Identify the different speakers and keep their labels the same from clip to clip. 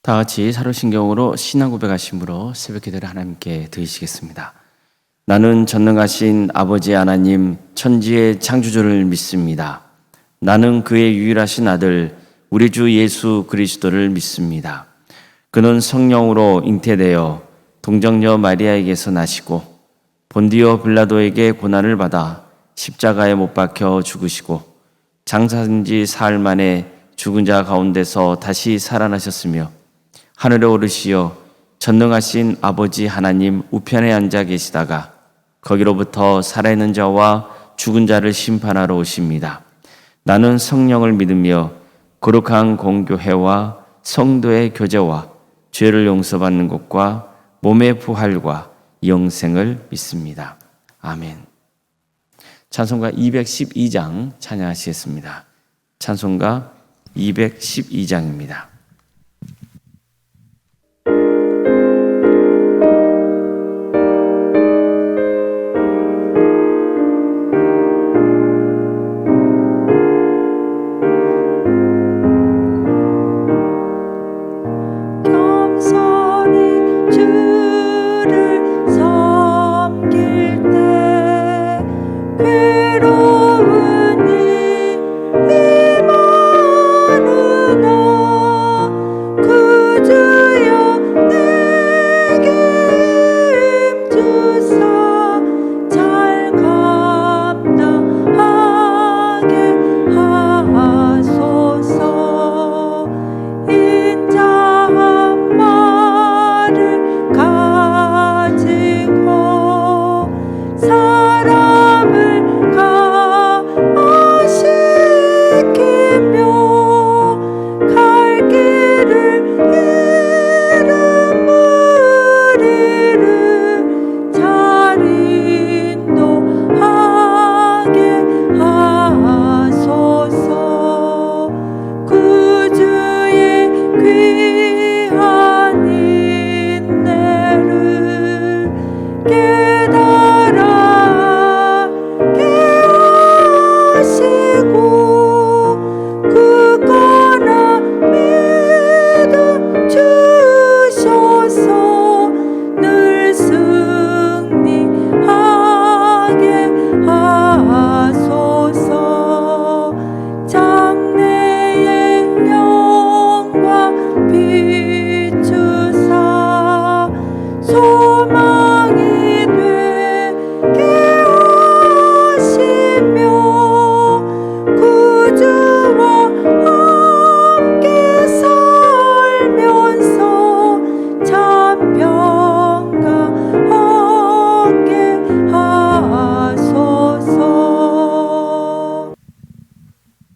Speaker 1: 다 같이 사도신경으로 신앙 고백하심으로 새벽 기도를 하나님께 드리시겠습니다. 나는 전능하신 아버지 하나님 천지의 창조주를 믿습니다. 나는 그의 유일하신 아들 우리 주 예수 그리스도를 믿습니다. 그는 성령으로 잉태되어 동정녀 마리아에게서 나시고 본디오 빌라도에게 고난을 받아 십자가에 못 박혀 죽으시고 장사한 지 사흘 만에 죽은 자 가운데서 다시 살아나셨으며 하늘에 오르시어 전능하신 아버지 하나님 우편에 앉아 계시다가 거기로부터 살아있는 자와 죽은 자를 심판하러 오십니다. 나는 성령을 믿으며 거룩한 공교회와 성도의 교제와 죄를 용서받는 것과 몸의 부활과 영생을 믿습니다. 아멘. 찬송가 212장 찬양하시겠습니다. 찬송가 212장입니다.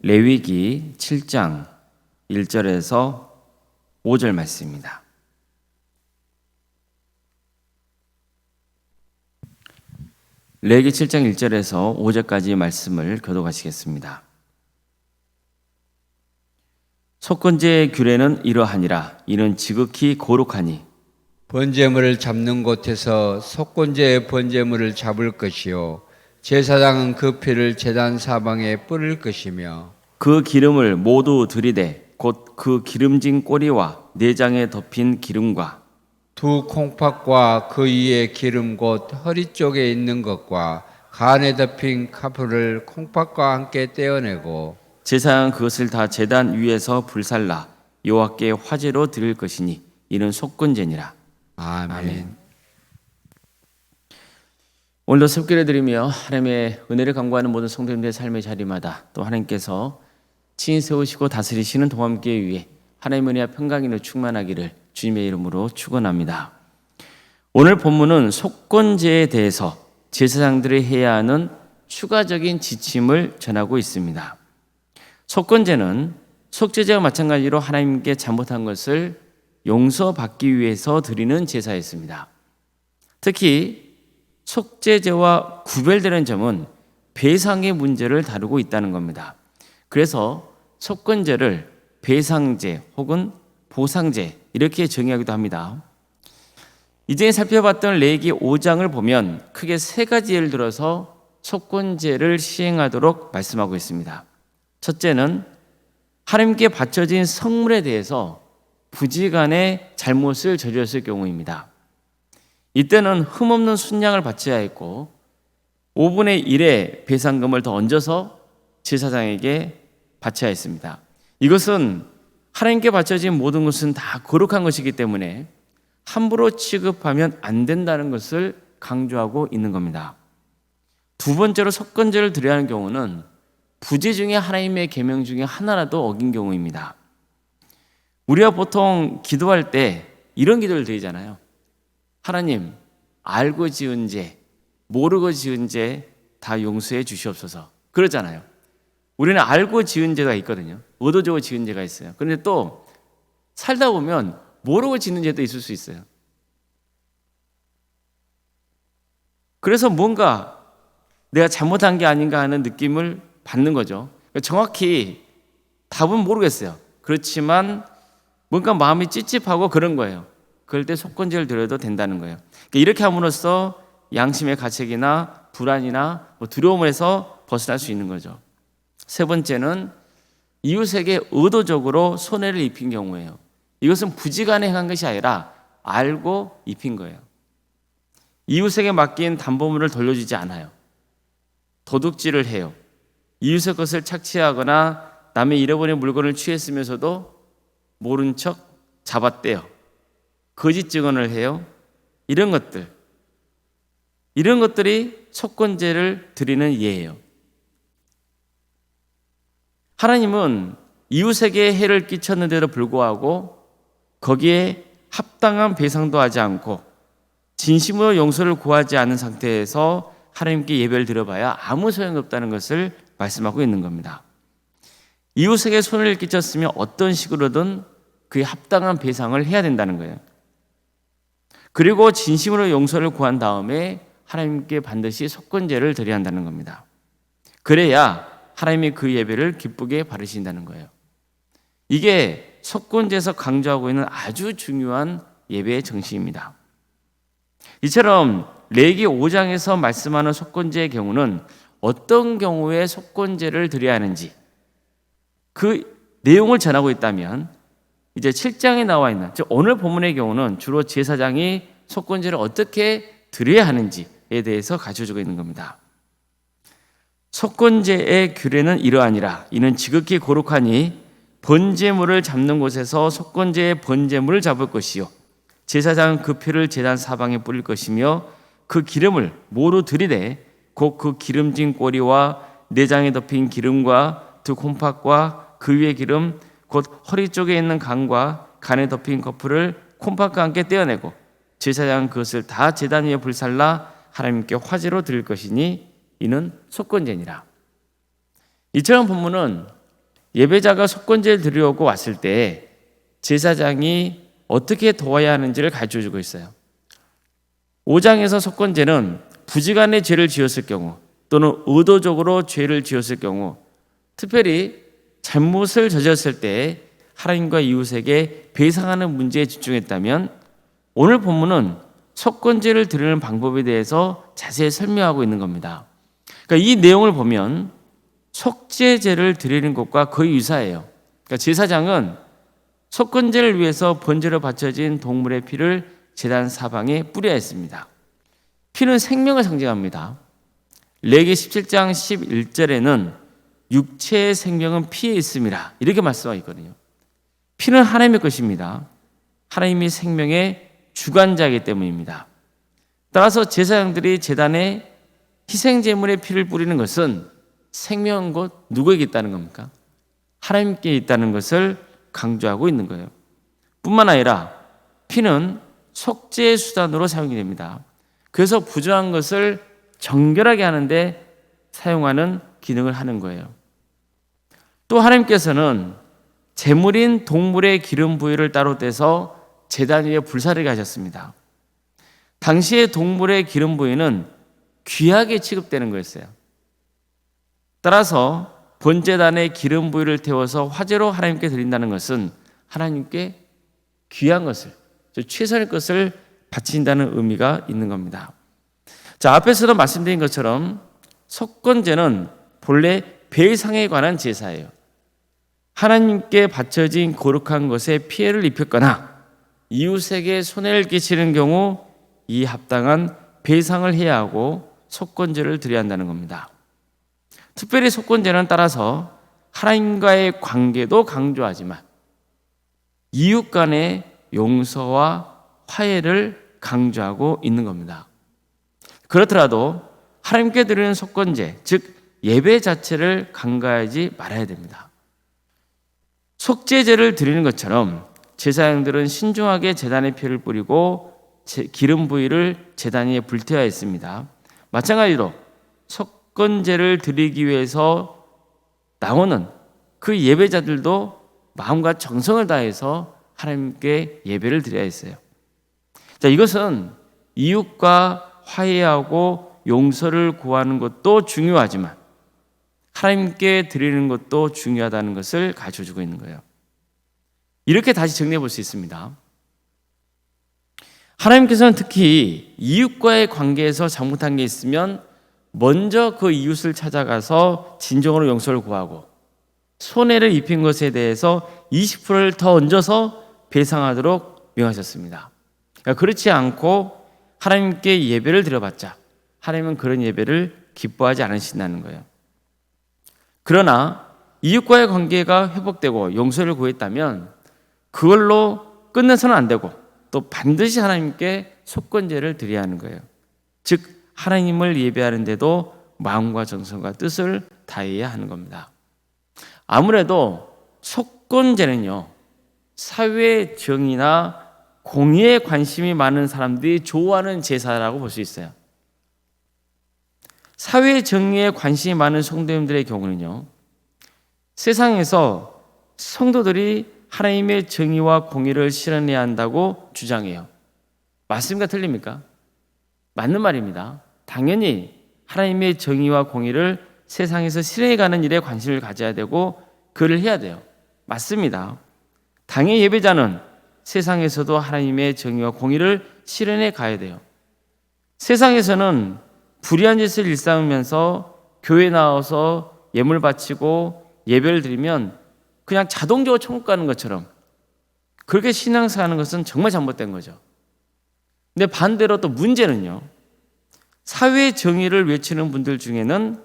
Speaker 1: 레위기 7장 1절에서 5절 말씀입니다. 레위기 7장 1절에서 5절까지 말씀을 교독하시겠습니다. 속건제의 규례는 이러하니라. 이는 지극히 거룩하니
Speaker 2: 번제물을 잡는 곳에서 속건제의 번제물을 잡을 것이요 제사장은 그 피를 제단 사방에 뿌릴 것이며
Speaker 1: 그 기름을 모두 들이대 곧 그 기름진 꼬리와 내장에 덮인 기름과
Speaker 2: 두 콩팥과 그 위에 기름 곧 허리 쪽에 있는 것과 간에 덮인 카프를 콩팥과 함께 떼어내고
Speaker 1: 제사장은 그것을 다 제단 위에서 불살라 여호와께 화제로 드릴 것이니 이는 속건제니라.
Speaker 2: 아멘.
Speaker 1: 오늘도 습기를 드리며 하나님의 은혜를 간구하는 모든 성도님들의 삶의 자리마다 또 하나님께서 친히 세우시고 다스리시는 동함교회 위에 하나님의 은혜와 평강으로 충만하기를 주님의 이름으로 축원합니다. 오늘 본문은 속건제에 대해서 제사장들이 해야 하는 추가적인 지침을 전하고 있습니다. 속건제는 속죄제와 마찬가지로 하나님께 잘못한 것을 용서받기 위해서 드리는 제사였습니다. 특히 속죄제와 구별되는 점은 배상의 문제를 다루고 있다는 겁니다. 그래서 속건제를 배상제 혹은 보상제 이렇게 정의하기도 합니다. 이전에 살펴봤던 레위기 5장을 보면 크게 세 가지 예를 들어서 속건제를 시행하도록 말씀하고 있습니다. 첫째는 하나님께 바쳐진 성물에 대해서 부지간에 잘못을 저질렀을 경우입니다. 이때는 흠없는 순양을 바쳐야 했고 5분의 1의 배상금을 더 얹어서 제사장에게 바쳐야 했습니다. 이것은 하나님께 바쳐진 모든 것은 다 거룩한 것이기 때문에 함부로 취급하면 안 된다는 것을 강조하고 있는 겁니다. 두 번째로 속건제를 드려야 하는 경우는 부지 중에 하나님의 계명 중에 하나라도 어긴 경우입니다. 우리가 보통 기도할 때 이런 기도를 드리잖아요. 하나님, 알고 지은 죄, 모르고 지은 죄 다 용서해 주시옵소서. 그러잖아요. 우리는 알고 지은 죄가 있거든요. 의도적으로 지은 죄가 있어요. 그런데 또 살다 보면 모르고 지는 죄도 있을 수 있어요. 그래서 뭔가 내가 잘못한 게 아닌가 하는 느낌을 받는 거죠. 정확히 답은 모르겠어요. 그렇지만 뭔가 마음이 찝찝하고 그런 거예요. 그럴 때 속건제를 드려도 된다는 거예요. 이렇게 함으로써 양심의 가책이나 불안이나 두려움에서 벗어날 수 있는 거죠. 세 번째는 이웃에게 의도적으로 손해를 입힌 경우예요. 이것은 부지간에 행한 것이 아니라 알고 입힌 거예요. 이웃에게 맡긴 담보물을 돌려주지 않아요. 도둑질을 해요. 이웃의 것을 착취하거나 남의 잃어버린 물건을 취했으면서도 모른 척 잡아떼요. 거짓 증언을 해요. 이런 것들이 속건제를 드리는 예예요. 하나님은 이웃에게 해를 끼쳤는데도 불구하고 거기에 합당한 배상도 하지 않고 진심으로 용서를 구하지 않은 상태에서 하나님께 예배를 드려봐야 아무 소용이 없다는 것을 말씀하고 있는 겁니다. 이웃에게 손해를 끼쳤으면 어떤 식으로든 그에 합당한 배상을 해야 된다는 거예요. 그리고 진심으로 용서를 구한 다음에 하나님께 반드시 속건제를 드려야 한다는 겁니다. 그래야 하나님이 그 예배를 기쁘게 받으신다는 거예요. 이게 속건제에서 강조하고 있는 아주 중요한 예배의 정신입니다. 이처럼 레위기 5장에서 말씀하는 속건제의 경우는 어떤 경우에 속건제를 드려야 하는지 그 내용을 전하고 있다면 이제 7장에 나와 있는 즉 오늘 본문의 경우는 주로 제사장이 속건제를 어떻게 드려야 하는지에 대해서 가르쳐주고 있는 겁니다. 속건제의 규례는 이러하니라. 이는 지극히 거룩하니 번제물을 잡는 곳에서 속건제의 번제물을 잡을 것이요 제사장은 그 피를 제단 사방에 뿌릴 것이며 그 기름을 모두 들이되 곧 그 기름진 꼬리와 내장에 덮인 기름과 두 콩팥과 그 위에 기름 곧 허리 쪽에 있는 간과 간에 덮인 거풀을 콩팥과 함께 떼어내고 제사장은 그것을 다 제단 위에 불살라 하나님께 화제로 드릴 것이니 이는 속건제니라. 이처럼 본문은 예배자가 속건제를 드리려고 왔을 때 제사장이 어떻게 도와야 하는지를 가르쳐주고 있어요. 5장에서 속건제는 부지간에 죄를 지었을 경우 또는 의도적으로 죄를 지었을 경우 특별히 잘못을 저질렀을 때 하나님과 이웃에게 배상하는 문제에 집중했다면 오늘 본문은 속건제를 드리는 방법에 대해서 자세히 설명하고 있는 겁니다. 그러니까 이 내용을 보면 속죄제를 드리는 것과 거의 유사해요. 그러니까 제사장은 속건제를 위해서 번제로 바쳐진 동물의 피를 제단 사방에 뿌려야 했습니다. 피는 생명을 상징합니다. 레위기 17장 11절에는 육체의 생명은 피에 있음이라 이렇게 말씀하고 있거든요. 피는 하나님의 것입니다. 하나님이 생명의 주관자이기 때문입니다. 따라서 제사장들이 제단에 희생제물의 피를 뿌리는 것은 생명은 곧 누구에게 있다는 겁니까? 하나님께 있다는 것을 강조하고 있는 거예요. 뿐만 아니라 피는 속죄의 수단으로 사용이 됩니다. 그래서 부정한 것을 정결하게 하는데 사용하는 기능을 하는 거예요. 또 하나님께서는 제물인 동물의 기름 부위를 따로 떼서 제단 위에 불사르게 하셨습니다. 당시의 동물의 기름 부위는 귀하게 취급되는 거였어요. 따라서 번제단에 기름 부위를 태워서 화제로 하나님께 드린다는 것은 하나님께 귀한 것을, 최선의 것을 바친다는 의미가 있는 겁니다. 자, 앞에서도 말씀드린 것처럼 속건제는 본래 배상에 관한 제사예요. 하나님께 바쳐진 거룩한 것에 피해를 입혔거나 이웃에게 손해를 끼치는 경우 이 합당한 배상을 해야 하고 속건제를 드려야 한다는 겁니다. 특별히 속건제는 따라서 하나님과의 관계도 강조하지만 이웃 간의 용서와 화해를 강조하고 있는 겁니다. 그렇더라도 하나님께 드리는 속건제, 즉 예배 자체를 간과하지 말아야 됩니다. 속죄제를 드리는 것처럼 제사장들은 신중하게 제단에 피를 뿌리고 기름 부위를 제단 위에 불태워야 했습니다. 마찬가지로 속건제를 드리기 위해서 나오는 그 예배자들도 마음과 정성을 다해서 하나님께 예배를 드려야 했어요. 자, 이것은 이웃과 화해하고 용서를 구하는 것도 중요하지만 하나님께 드리는 것도 중요하다는 것을 가르쳐주고 있는 거예요. 이렇게 다시 정리해 볼 수 있습니다. 하나님께서는 특히 이웃과의 관계에서 잘못한 게 있으면 먼저 그 이웃을 찾아가서 진정으로 용서를 구하고 손해를 입힌 것에 대해서 20%를 더 얹어서 배상하도록 명하셨습니다. 그러니까 그렇지 않고 하나님께 예배를 드려봤자 하나님은 그런 예배를 기뻐하지 않으신다는 거예요. 그러나 이웃과의 관계가 회복되고 용서를 구했다면 그걸로 끝내서는 안 되고 또 반드시 하나님께 속건제를 드려야 하는 거예요. 즉 하나님을 예배하는데도 마음과 정성과 뜻을 다해야 하는 겁니다. 아무래도 속건제는요, 사회 정의나 공의에 관심이 많은 사람들이 좋아하는 제사라고 볼 수 있어요. 사회 정의에 관심이 많은 성도님들의 경우는요, 세상에서 성도들이 하나님의 정의와 공의를 실현해야 한다고 주장해요. 맞습니까? 틀립니까? 맞는 말입니다. 당연히 하나님의 정의와 공의를 세상에서 실현해가는 일에 관심을 가져야 되고 그를 해야 돼요. 맞습니다. 당연히 예배자는 세상에서도 하나님의 정의와 공의를 실현해 가야 돼요. 세상에서는 불의한 짓을 일삼으면서 교회 나와서 예물 바치고 예배를 드리면 그냥 자동적으로 천국 가는 것처럼 그렇게 신앙생활하는 것은 정말 잘못된 거죠. 근데 반대로 또 문제는요, 사회 정의를 외치는 분들 중에는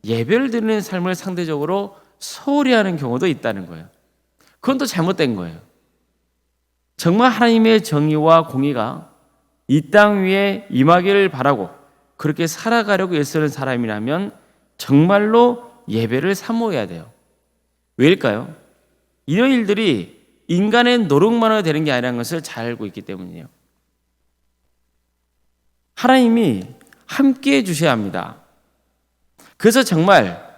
Speaker 1: 예배를 드리는 삶을 상대적으로 소홀히 하는 경우도 있다는 거예요. 그건 또 잘못된 거예요. 정말 하나님의 정의와 공의가 이 땅 위에 임하기를 바라고 그렇게 살아가려고 애쓰는 사람이라면 정말로 예배를 사모해야 돼요. 왜일까요? 이런 일들이 인간의 노력만으로 되는 게 아니라는 것을 잘 알고 있기 때문이에요. 하나님이 함께 해 주셔야 합니다. 그래서 정말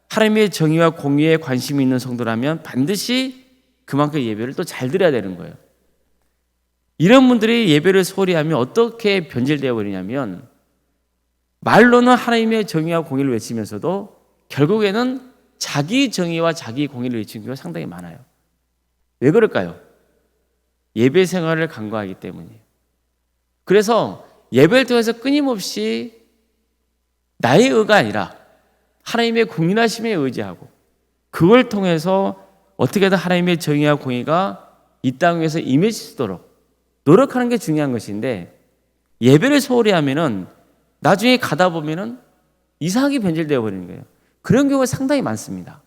Speaker 1: 하나님의 정의와 공의에 관심이 있는 성도라면 반드시 그만큼 예배를 또 잘 드려야 되는 거예요. 이런 분들이 예배를 소홀히 하면 어떻게 변질되어 버리냐면 말로는 하나님의 정의와 공의를 외치면서도 결국에는 자기 정의와 자기 공의를 외치는 경우가 상당히 많아요. 왜 그럴까요? 예배 생활을 간과하기 때문이에요. 그래서 예배를 통해서 끊임없이 나의 의가 아니라 하나님의 공인하심에 의지하고 그걸 통해서 어떻게든 하나님의 정의와 공의가 이 땅 위에서 임해지도록 노력하는 게 중요한 것인데 예배를 소홀히 하면은 나중에 가다 보면은 이상하게 변질되어 버리는 거예요. 그런 경우가 상당히 많습니다.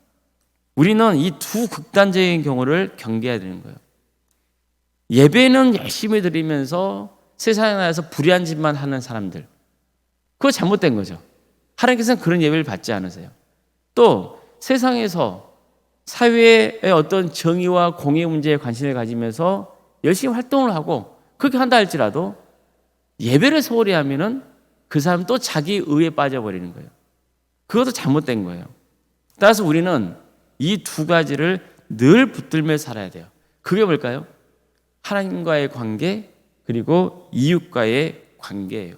Speaker 1: 우리는 이 두 극단적인 경우를 경계해야 되는 거예요. 예배는 열심히 드리면서 세상에 나와서 불의한 짓만 하는 사람들, 그거 잘못된 거죠. 하나님께서는 그런 예배를 받지 않으세요. 또 세상에서 사회의 어떤 정의와 공의 문제에 관심을 가지면서 열심히 활동을 하고 그렇게 한다 할지라도 예배를 소홀히 하면은 그 사람 또 자기 의에 빠져버리는 거예요. 그것도 잘못된 거예요. 따라서 우리는 이 두 가지를 늘 붙들며 살아야 돼요. 그게 뭘까요? 하나님과의 관계 그리고 이웃과의 관계예요.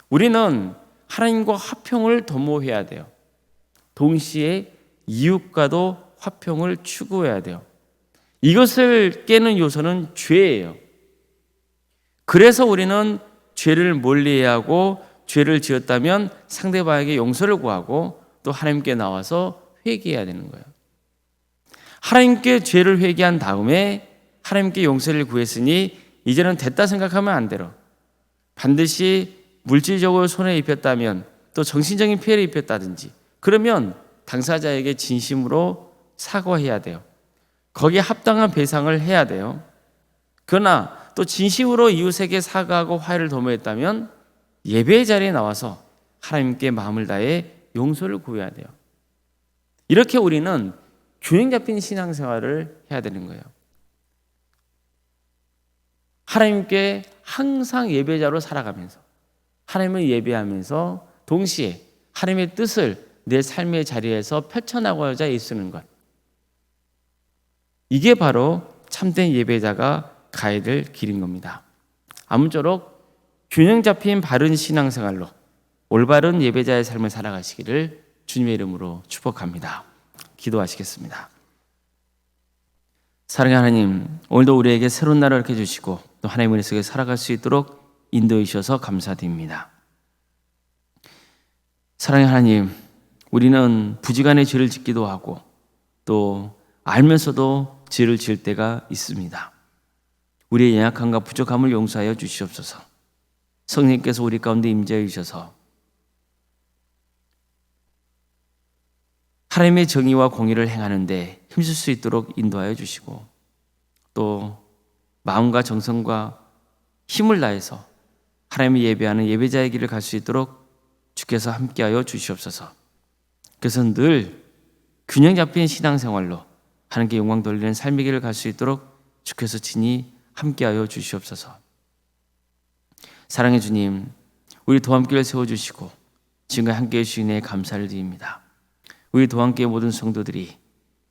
Speaker 1: 우리는 하나님과 화평을 도모해야 돼요. 동시에 이웃과도 화평을 추구해야 돼요. 이것을 깨는 요소는 죄예요. 그래서 우리는 죄를 멀리해야 하고 죄를 지었다면 상대방에게 용서를 구하고 또 하나님께 나와서 회개해야 되는 거예요. 하나님께 죄를 회개한 다음에 하나님께 용서를 구했으니 이제는 됐다 생각하면 안 돼요. 반드시 물질적으로 손해 입혔다면 또 정신적인 피해를 입혔다든지 그러면 당사자에게 진심으로 사과해야 돼요. 거기에 합당한 배상을 해야 돼요. 그러나 또 진심으로 이웃에게 사과하고 화해를 도모했다면 예배의 자리에 나와서 하나님께 마음을 다해 용서를 구해야 돼요. 이렇게 우리는 균형 잡힌 신앙생활을 해야 되는 거예요. 하나님께 항상 예배자로 살아가면서 하나님을 예배하면서 동시에 하나님의 뜻을 내 삶의 자리에서 펼쳐나가고자 애쓰는 것. 이게 바로 참된 예배자가 가야 될 길인 겁니다. 아무쪼록 균형 잡힌 바른 신앙생활로 올바른 예배자의 삶을 살아가시기를 주님의 이름으로 축복합니다. 기도하시겠습니다. 사랑하는 하나님, 오늘도 우리에게 새로운 날을 이렇게 주시고 또 하나님의 은혜 속에 살아갈 수 있도록 인도해 주셔서 감사드립니다. 사랑하는 하나님, 우리는 부지간에 죄를 짓기도 하고 또 알면서도 죄를 지을 때가 있습니다. 우리의 연약함과 부족함을 용서하여 주시옵소서. 성령님께서 우리 가운데 임재해 주셔서 하나님의 정의와 공의를 행하는데 힘쓸 수 있도록 인도하여 주시고 또 마음과 정성과 힘을 다해서 하나님을 예배하는 예배자의 길을 갈 수 있도록 주께서 함께하여 주시옵소서. 그래서 늘 균형 잡힌 신앙생활로 하나님께 영광 돌리는 삶의 길을 갈 수 있도록 주께서 친히 함께하여 주시옵소서. 사랑의 주님, 우리 도함교회를 세워주시고 지금까지 함께해 주신 은혜에 감사를 드립니다. 우리 도함교회 모든 성도들이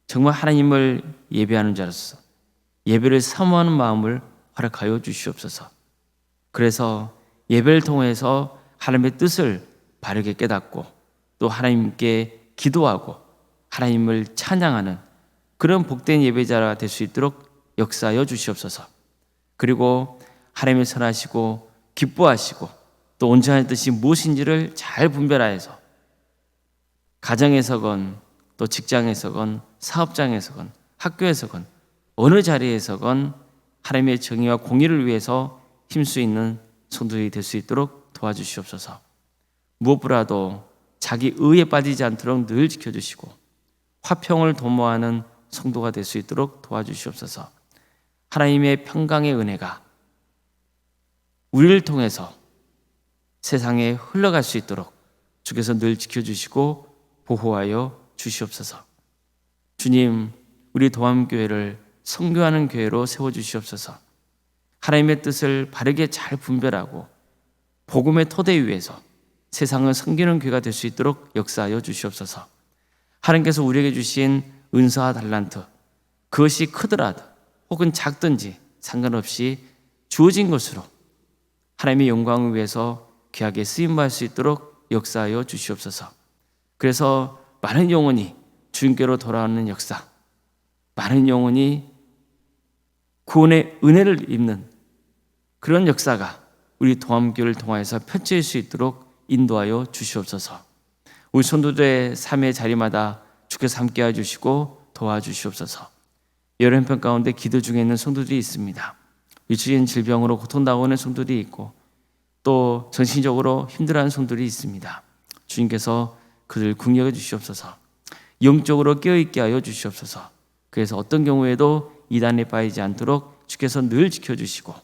Speaker 1: 정말 하나님을 예배하는 자로서 예배를 사모하는 마음을 허락하여 주시옵소서. 그래서 예배를 통해서 하나님의 뜻을 바르게 깨닫고 또 하나님께 기도하고 하나님을 찬양하는 그런 복된 예배자가 될 수 있도록 역사하여 주시옵소서. 그리고 하나님을 선하시고 기뻐하시고 또 온전한 뜻이 무엇인지를 잘 분별하여서 가정에서건 또 직장에서건 사업장에서건 학교에서건 어느 자리에서건 하나님의 정의와 공의를 위해서 힘쓸 수 있는 성도들이 될 수 있도록 도와주시옵소서. 무엇보다도 자기 의에 빠지지 않도록 늘 지켜주시고 화평을 도모하는 성도가 될 수 있도록 도와주시옵소서. 하나님의 평강의 은혜가 우리를 통해서 세상에 흘러갈 수 있도록 주께서 늘 지켜주시고 보호하여 주시옵소서. 주님, 우리 도함교회를 선교하는 교회로 세워주시옵소서. 하나님의 뜻을 바르게 잘 분별하고 복음의 토대 위에서 세상을 섬기는 교회가 될 수 있도록 역사하여 주시옵소서. 하나님께서 우리에게 주신 은사와 달란트, 그것이 크더라도 혹은 작든지 상관없이 주어진 것으로 하나님의 영광을 위해서 귀하게 쓰임받을 수 있도록 역사하여 주시옵소서. 그래서 많은 영혼이 주님께로 돌아오는 역사, 많은 영혼이 구원의 은혜를 입는 그런 역사가 우리 도함교를 통하여서 펼쳐질 수 있도록 인도하여 주시옵소서. 우리 성도들의 삶의 자리마다 주께서 함께해 주시고 도와주시옵소서. 여러 형편 가운데 기도 중에 있는 성도들이 있습니다. 위축적인 질병으로 고통당하고 있는 성도들이 있고 또 정신적으로 힘들어하는 성도들이 있습니다. 주님께서 그들을 긍휼해 주시옵소서. 영적으로 깨어있게 하여 주시옵소서. 그래서 어떤 경우에도 이단에 빠지지 않도록 주께서 늘 지켜주시고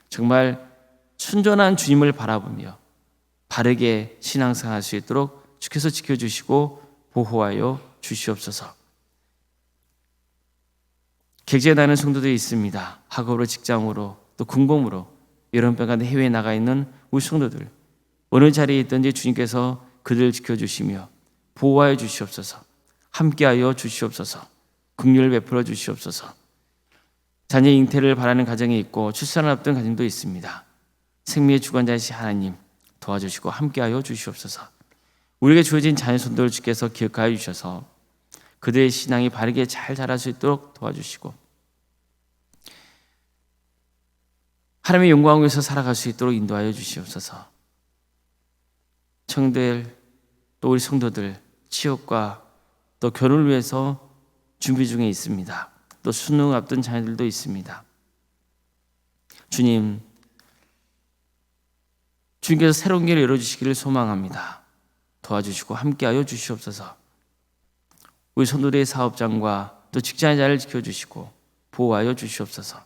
Speaker 1: 정말 순전한 주님을 바라보며 바르게 신앙생활할 수 있도록 주께서 지켜주시고 보호하여 주시옵소서. 객지에 나는 성도들이 있습니다. 학업으로 직장으로 또 군공으로 여러 번 가운데 해외에 나가 있는 우리 성도들 어느 자리에 있든지 주님께서 그들을 지켜주시며 보호하여 주시옵소서. 함께하여 주시옵소서. 긍휼을 베풀어 주시옵소서. 자녀 잉태를 바라는 가정이 있고 출산을 앞둔 가정도 있습니다. 생명의 주관자이신 하나님 도와주시고 함께하여 주시옵소서. 우리에게 주어진 자녀 손들을 주께서 기억하여 주셔서 그들의 신앙이 바르게 잘 자랄 수 있도록 도와주시고 하나님의 영광을 위해서 살아갈 수 있도록 인도하여 주시옵소서. 청들 또 우리 성도들 취업과 또 결혼을 위해서 준비 중에 있습니다. 또 수능 앞둔 자녀들도 있습니다. 주님께서 새로운 길을 열어주시기를 소망합니다. 도와주시고 함께하여 주시옵소서. 우리 성도들의 사업장과 또 직장의 자리를 지켜주시고 보호하여 주시옵소서.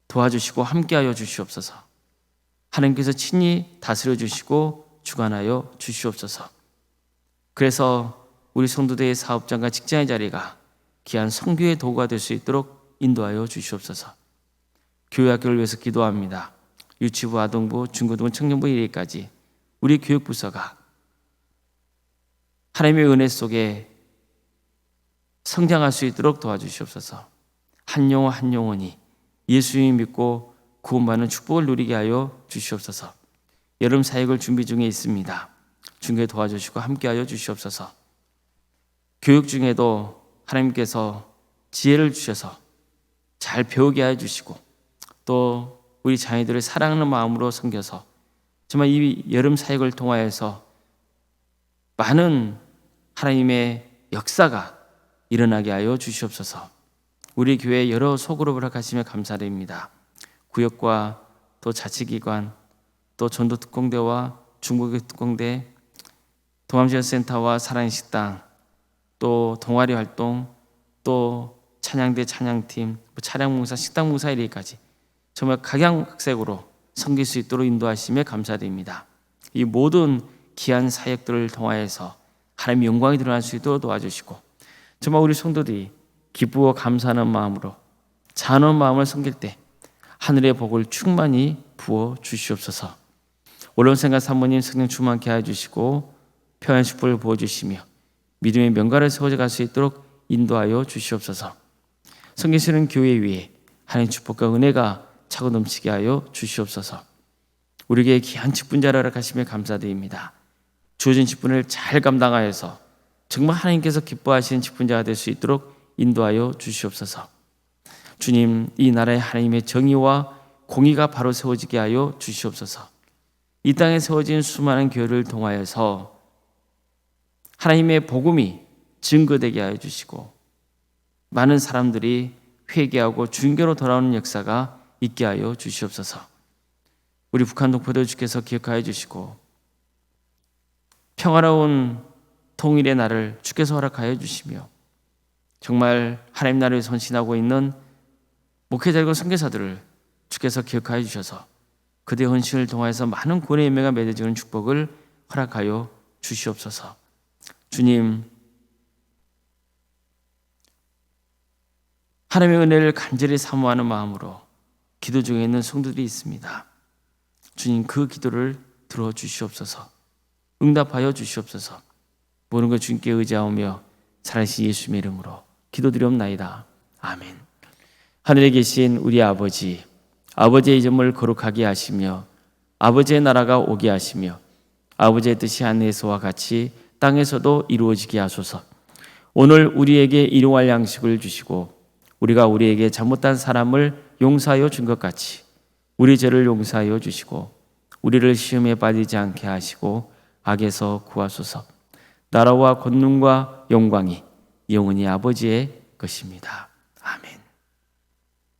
Speaker 1: 도와주시고 함께하여 주시옵소서. 하나님께서 친히 다스려 주시고 주관하여 주시옵소서. 그래서 우리 성도들의 사업장과 직장의 자리가 귀한 선교의 도구가 될 수 있도록 인도하여 주시옵소서. 교회 학교를 위해서 기도합니다. 유치부, 아동부, 중고등부, 청년부 1위까지 우리 교육부서가 하나님의 은혜 속에 성장할 수 있도록 도와주시옵소서. 한 영혼 한 영혼이 예수님 믿고 구원받는 축복을 누리게 하여 주시옵소서. 여름 사역을 준비 중에 있습니다. 중에 도와주시고 함께하여 주시옵소서. 교육 중에도 하나님께서 지혜를 주셔서 잘 배우게 하여 주시고 또 우리 자녀들을 사랑하는 마음으로 섬겨서 정말 이 여름 사역을 통하여서 많은 하나님의 역사가 일어나게 하여 주시옵소서. 우리 교회 여러 소그룹을 허락하시며 감사드립니다. 구역과 또 자치기관, 또 전도특공대와 중국특공대, 동암지원센터와 사랑의 식당, 또 동아리 활동, 또 찬양대 찬양팀, 차량봉사, 식당봉사 이르기까지 정말 각양각색으로 섬길 수 있도록 인도하시며 감사드립니다. 이 모든 귀한 사역들을 통하여서 하나님의 영광이 드러날 수 있도록 도와주시고 정말 우리 성도들이 기쁘고 감사하는 마음으로 자원한 마음을 섬길 때 하늘의 복을 충만히 부어 주시옵소서. 올론생각 사모님 성령 충만케 하여 주시고 평안의 축복을 부어 주시며 믿음의 명가를 세워져 갈 수 있도록 인도하여 주시옵소서. 섬기시는 교회 위에 하나님의 축복과 은혜가 차고 넘치게 하여 주시옵소서. 우리에게 귀한 직분자를 허락하시며 감사드립니다. 주어진 직분을 잘 감당하여서 정말 하나님께서 기뻐하시는 직분자가 될 수 있도록 인도하여 주시옵소서. 주님, 이 나라에 하나님의 정의와 공의가 바로 세워지게 하여 주시옵소서. 이 땅에 세워진 수많은 교회를 통하여서 하나님의 복음이 증거되게 하여 주시고 많은 사람들이 회개하고 주님께로 돌아오는 역사가 있게 하여 주시옵소서. 우리 북한 동포들 주께서 기억하여 주시고 평화로운 통일의 날을 주께서 허락하여 주시며 정말 하나님 나라에 헌신하고 있는 목회자들과 선교사들을 주께서 기억하여 주셔서 그들의 헌신을 통하여서 많은 구원의 열매가 맺어지는 축복을 허락하여 주시옵소서. 주님, 하나님의 은혜를 간절히 사모하는 마음으로 기도 중에 있는 성도들이 있습니다. 주님, 그 기도를 들어주시옵소서. 응답하여 주시옵소서. 모든 것 주님께 의지하오며 살아계신 예수님의 이름으로 기도드리옵나이다. 아멘. 하늘에 계신 우리 아버지, 아버지의 이름을 거룩하게 하시며 아버지의 나라가 오게 하시며 아버지의 뜻이 하늘에서와 같이 땅에서도 이루어지게 하소서. 오늘 우리에게 일용할 양식을 주시고 우리가 우리에게 잘못한 사람을 용서하여 준 것 같이 우리 죄를 용서하여 주시고 우리를 시험에 빠지지 않게 하시고 악에서 구하소서. 나라와 권능과 영광이 영원히 아버지의 것입니다. 아멘.